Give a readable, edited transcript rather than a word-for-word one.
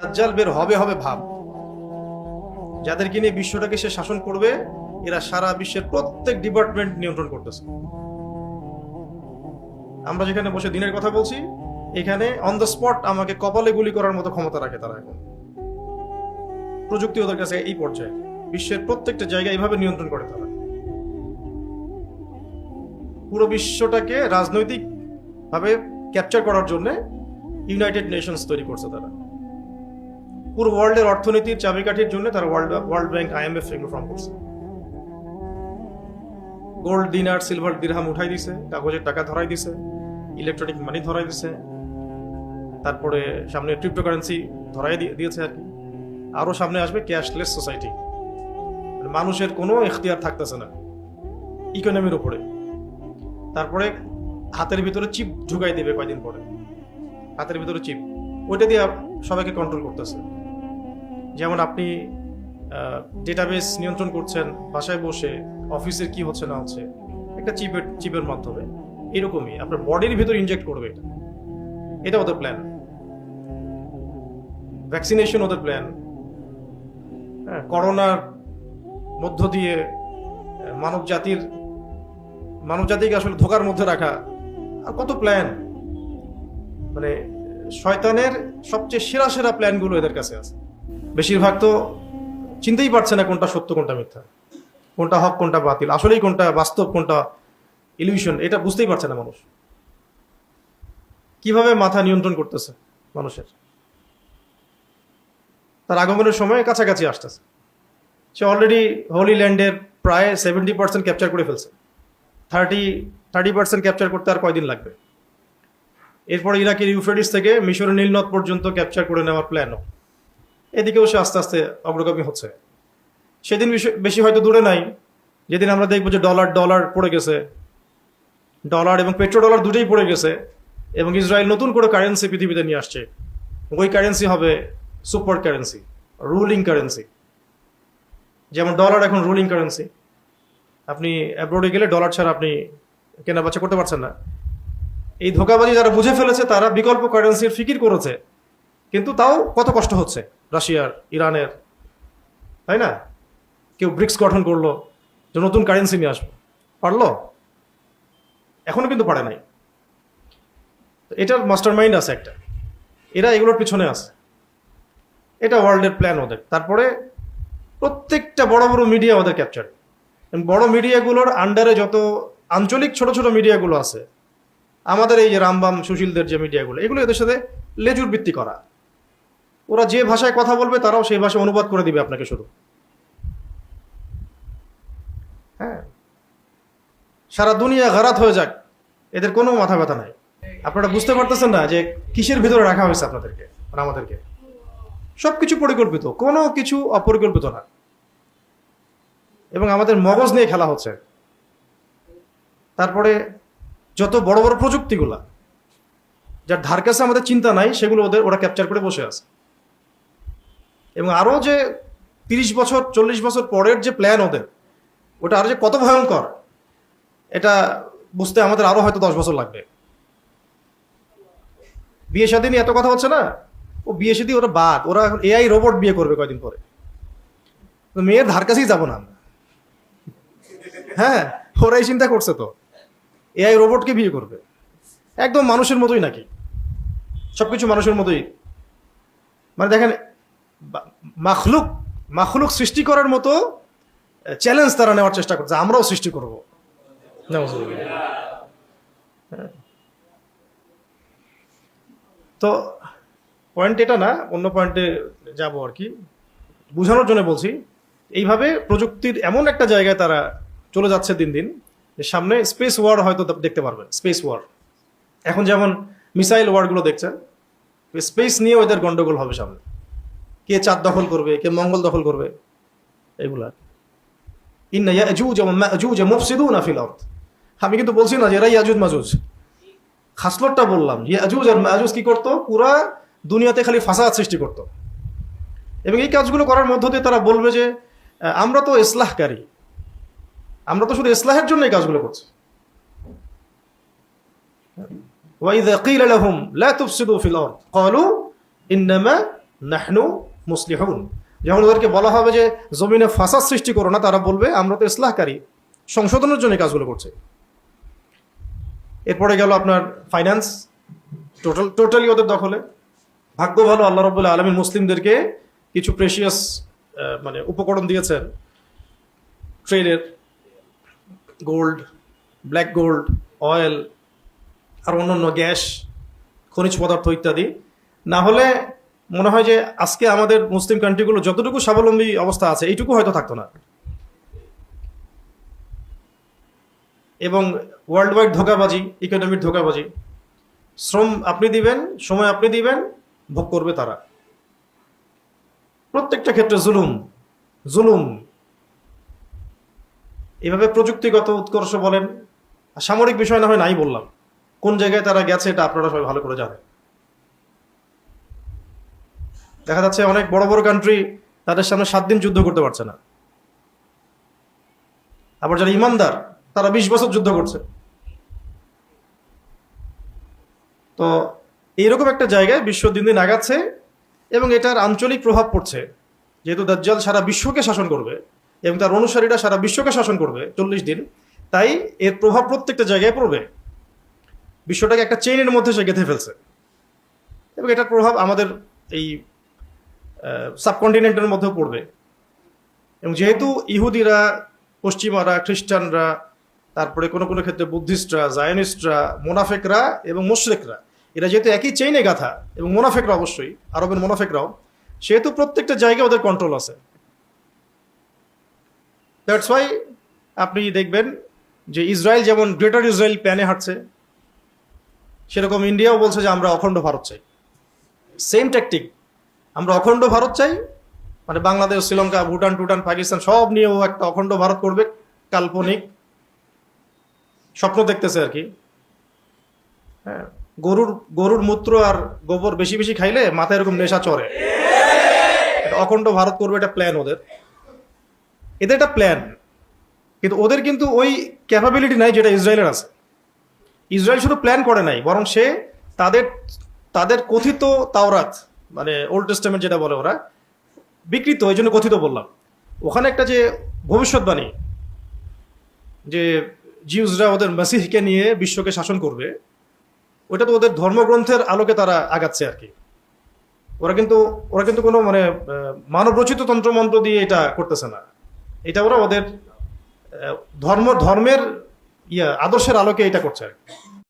দাজ্জাল বের হবে হবে ভাব, যাদেরকে নিয়ে বিশ্বটাকে সে শাসন করবে, এরা সারা বিশ্বের প্রত্যেক ডিপার্টমেন্ট নিয়ন্ত্রণ করতেছে। আমরা যেখানে বসে দিনের কথা বলছি, এখানে অন দ্য স্পট আমাকে কপালে গুলি করার মতো ক্ষমতা রাখে তারা। এখন প্রযুক্তি ওদের কাছে এই পর্যায়ে, বিশ্বের প্রত্যেকটা জায়গা এইভাবে নিয়ন্ত্রণ করে তারা। পুরো বিশ্বটাকে রাজনৈতিক ভাবে ক্যাপচার করার জন্য ইউনাইটেড নেশনস তৈরি করছে তারা। পুরো ওয়ার্ল্ডের অর্থনীতির চাবিকাঠির জন্য তারা ওয়ার্ল্ড ব্যাংক, IMF এগুলো ফর্ম করছে। গোল্ড দিনার, সিলভার দিরহাম উঠাই দিছে, কাগজের টাকা ধরাই দিছে, ইলেকট্রনিক মানি ধরাই দিছে, তারপরে সামনে ক্রিপ্টোকারেন্সি ধরাই দিয়েছে আর কি। আরো সামনে আসবে ক্যাশলেস সোসাইটি, মানুষের কোনো এখতিয়ার থাকতেছে না ইকোনমির উপরে। তারপরে হাতের ভিতরে চিপ ঢুকাই দেবে কয়দিন পরে, হাতের ভিতরে চিপ, ওইটা দিয়ে সবাইকে কন্ট্রোল করতেছে। যেমন আপনি ডেটাবেস নিয়ন্ত্রণ করছেন বাসায় বসে, অফিসের কি হচ্ছে না হচ্ছে একটা চিপের মাধ্যমে, এরকমই আপনার বডির ভিতরে ইনজেক্ট করবে। এটা ওদের প্ল্যান। ভ্যাকসিনেশন ওদের প্ল্যান। হ্যাঁ, করোনার মধ্য দিয়ে মানব জাতিকে আসলে ধোকার মধ্যে রাখা, আর কত প্ল্যান। মানে শয়তানের সবচেয়ে সেরা সেরা প্ল্যানগুলো এদের কাছে আছে। বেশিরভাগ তো চিনতেই পারছে না কোনটা সত্য কোনটা মিথ্যা, কোনটা হক কোনটা বাতিল, আসলেই কোনটা বাস্তব কোনটা ইলিউশন, এটা বুঝতেই পারছে না মানুষ। কিভাবে মাথা নিয়ন্ত্রণ করতেছে মানুষের, তার আগমনের সময় কাছাকাছি আসতেছে। সে অলরেডি হোলি ল্যান্ডের প্রায় 70% ক্যাপচার করে ফেলছে। 30% ক্যাপচার করতে আর কয়দিন লাগবে। এরপর ইরাকের ইউফ্রেটিস থেকে মিশরের নীলনদ পর্যন্ত ক্যাপচার করে নেওয়ার প্ল্যানও। এদিকেও সে আস্তে আস্তে অগ্রগামী হচ্ছে। সেদিন বেশি হয়তো দূরে নাই যেদিন আমরা দেখবো যে ডলার পড়ে গেছে, ডলার এবং পেট্রো ডলার দুটোই পড়ে গেছে, এবং ইসরায়েল নতুন করে কারেন্সি পৃথিবীতে নিয়ে আসছে। ওই কারেন্সি হবে সুপার কারেন্সি, রুলিং কারেন্সি। যেমন ডলার এখন রুলিং কারেন্সি, আপনি অ্যাব্রোডে গেলে ডলার ছাড়া আপনি কেনা বেচা করতে পারছেন না। এই ধোকাবাজি যারা বুঝে ফেলেছে তারা বিকল্প কারেন্সির ফিকির করেছে, কিন্তু তাও কত কষ্ট হচ্ছে রাশিয়ার, ইরানের, তাই না? কেউ ব্রিক্স গঠন করলো যে নতুন কারেন্সি নিয়ে আসবো, পারলো? এখনো কিন্তু পারে নাই। এটার মাস্টার মাইন্ড আছে একটা, এরা এগুলোর পিছনে আছে। এটা ওয়ার্ল্ডের প্ল্যান ওদের। তারপরে প্রত্যেকটা বড় বড় মিডিয়া ওদের ক্যাপচার। বড় মিডিয়াগুলোর আন্ডারে যত আঞ্চলিক ছোট ছোট মিডিয়াগুলো আছে, আমাদের এই যে রামবাম সুশীলদের যে মিডিয়াগুলো, এগুলো এদের সাথে লেজুর ভিত্তি করা। ওরা যে ভাষায় কথা বলবে তারাও সেই ভাষায় অনুবাদ করে দিবে আপনাকে শুধু। হ্যাঁ, সারা দুনিয়া গারাত হয়ে যাক, এদের কোনো মাথা ব্যথা নাই। আপনারা বুঝতে পারতেছেন না যে কিসের ভিতরে রাখা হয়েছে আপনাদেরকে, মানে আমাদেরকে। সবকিছু পরিকল্পিত, কোনো কিছু অপরিকল্পিত না। এবং আমাদের মগজ নিয়ে খেলা হচ্ছে। তারপরে যত বড় বড় প্রযুক্তিগুলা যার ধার কাছে আমাদের চিন্তা নাই, সেগুলো ওরা ক্যাপচার করে বসে আছে। এবং আরো যে 30 বছর 40 বছর পরের যে প্ল্যান ওদের, ওটা আরো যে কত ভয়ঙ্কর, এটা বুঝতে আমাদের আরো হয়তো 10 বছর লাগবে। বিয়ে শাদী নিয়ে এত কথা হচ্ছে না, ও বিয়ে শাদী ওরা বাদ, ওরা এখন AI রোবট বিয়ে করবে কয়দিন পরে। মেয়ের ধার কাছেই যাবো না। হ্যাঁ, ওরাই চিন্তা করছে তো, AI রোবটকে বিয়ে করবে, একদম মানুষের মতোই নাকি, সবকিছু মানুষের মতোই। মানে দেখেন, মাখলুক সৃষ্টি করার মতো চ্যালেঞ্জ তারা নেওয়ার চেষ্টা করছে, আমরাও সৃষ্টি করবো। তো পয়েন্ট এটা না, অন্য পয়েন্টে যাবো আর কি, বোঝানোর জন্য বলছি। এইভাবে প্রযুক্তির এমন একটা জায়গায় তারা চলে যাচ্ছে দিন দিন, যে সামনে স্পেস ওয়ার হয়তো দেখতে পারবেন। স্পেস ওয়ার, এখন যেমন মিসাইল ওয়ারগুলো দেখছেন, স্পেস নিয়ে ওদের গন্ডগোল হবে সামনে। কে চাঁদ দখল করবে, কে মঙ্গল দখল করবে, এগুলা। ইন্না ইয়াজুজ ওয়া মাজুজ মুফসিদুনা ফিল আরদ। আমি কিন্তু বলছি না যে এরা ইয়াজুজ মাজুজ, খাসলতটা বললাম। ইয়াজুজ আর মাজুজ কি করতো, পুরা দুনিয়াতে খালি ফাসাদ সৃষ্টি করতো। এবং এই কাজগুলো করার মধ্য দিয়ে তারা বলবে যে আমরা তো ইসলাহকারী, আমরা তো শুধু ইসলাহের জন্য এই কাজগুলো করছি। ওয়াইযা কিলা লাহুম লা তুফসিদু ফিল আরদ ক্বালু ইন্নামা নাহনু মুসলিহুন। যখন ওদেরকে বলা হবে যে জমিনে ফাসাদ সৃষ্টি করো না, তারা বলবে আমরা তো ইসলাহকারী, সংশোধনের জন্য কাজগুলো করছে। এরপরে গেল আপনার ফাইন্যান্স, টোটালি ওদের দখলে। ভাগ্য ভালো, আল্লাহ রাব্বুল আলামিন মুসলিমদেরকে কিছু প্রেশিয়াস মানে উপকরণ দিয়েছেন ট্রেডের, গোল্ড, ব্ল্যাক গোল্ড, অয়েল, আর অন্যান্য গ্যাস, খনিজ পদার্থ ইত্যাদি। না হলে মনে হয় যে আজকে আমাদের মুসলিম কান্ট্রিগুলো যতটুকু স্বাবলম্বী অবস্থা আছে এইটুকু হয়তো থাকতো না। এবং ওয়ার্ল্ড ওয়াইড ধোঁকাবাজি, ইকোনমির ধোঁকাবাজি। শ্রম আপনি দিবেন, সময় আপনি দিবেন, ভোগ করবে তারা। প্রত্যেকটা ক্ষেত্রে জুলুম জুলুম। এভাবে প্রযুক্তিগত উৎকর্ষ বলেন, সামরিক বিষয় না হয় নাই বললাম, কোন জায়গায় তারা গেছে এটা আপনারা সবাই ভালো করে জানেন। দেখা যাচ্ছে অনেক বড় বড় কান্ট্রি তাদের সামনে 7 দিন যুদ্ধ করতে পারছে না, আবার যারা ইমানদার তারা 20 বছর যুদ্ধ করছে। তো এইরকম একটা জায়গায় বিশ্ব দিন দিন আগাচ্ছে, এবং এটার আঞ্চলিক প্রভাব পড়ছে। যেহেতু দাজ্জাল সারা বিশ্বকে শাসন করবে এবং তার অনুসারীরা সারা বিশ্বকে শাসন করবে 40 দিন, তাই এর প্রভাব প্রত্যেকটা জায়গায় পড়বে। বিশ্বটাকে একটা চেইনের মধ্যে সে গেঁথে ফেলছে, এবং এটার প্রভাব আমাদের এই সাবকন্টিনেন্টের মধ্যেও পড়বে। এবং যেহেতু ইহুদিরা, পশ্চিমারা, খ্রিস্টানরা, তারপরে কোনো কোনো ক্ষেত্রে বুদ্ধিস্টরা, জায়নিস্টরা, মোনাফেকরা এবং মুশরিকরা, এরা যেহেতু একই চেইনে গাথা, এবং মোনাফেকরা অবশ্যই, আরবের মোনাফেকরাও, সেহেতু প্রত্যেকটা জায়গায় ওদের কন্ট্রোল আছে। দ্যাটস ওয়াই আপনি দেখবেন যে ইসরায়েল যেমন গ্রেটার ইসরায়েল প্ল্যানে হাঁটছে, সেরকম ইন্ডিয়াও বলছে যে আমরা অখণ্ড ভারত চাই। সেম ট্যাকটিক, আমরা অখণ্ড ভারত চাই, মানে বাংলাদেশ, শ্রীলঙ্কা, ভুটান টুটান, পাকিস্তান সব নিয়েও একটা অখণ্ড ভারত করবে, কাল্পনিক স্বপ্ন দেখতেছে আর কি। হ্যাঁ, গরুর মূত্র আর গোবর বেশি বেশি খাইলে মাথায় এরকম নেশা চড়ে। অখণ্ড ভারত করবে, এটা প্ল্যান ওদের, এদের একটা প্ল্যান। কিন্তু ওদের কিন্তু ওই ক্যাপাবিলিটি নাই যেটা ইসরায়েলের আছে। ইসরায়েল শুধু প্ল্যান করে নাই, বরং সে তাদের তাদের কথিত তাওরাত, মানে ওল্ড টেস্টামেন্ট যেটা বলে ওরা, বিকৃত, এই জন্য কথিত বললাম। ওখানে একটা যে ভবিষ্যৎবাণী যে জিউসরা ওদের মেসিহকে নিয়ে বিশ্বকে শাসন করবে, ওটা তো ওদের ধর্মগ্রন্থের আলোকে তারা আগাচ্ছে আর কি। ওরা কিন্তু কোনো মানে মানবরচিত তন্ত্রমন্ত্র দিয়ে এটা করতেছে না। এটা ওরা ওদের ধর্মের আদর্শের আলোকে এটা করছে আর কি।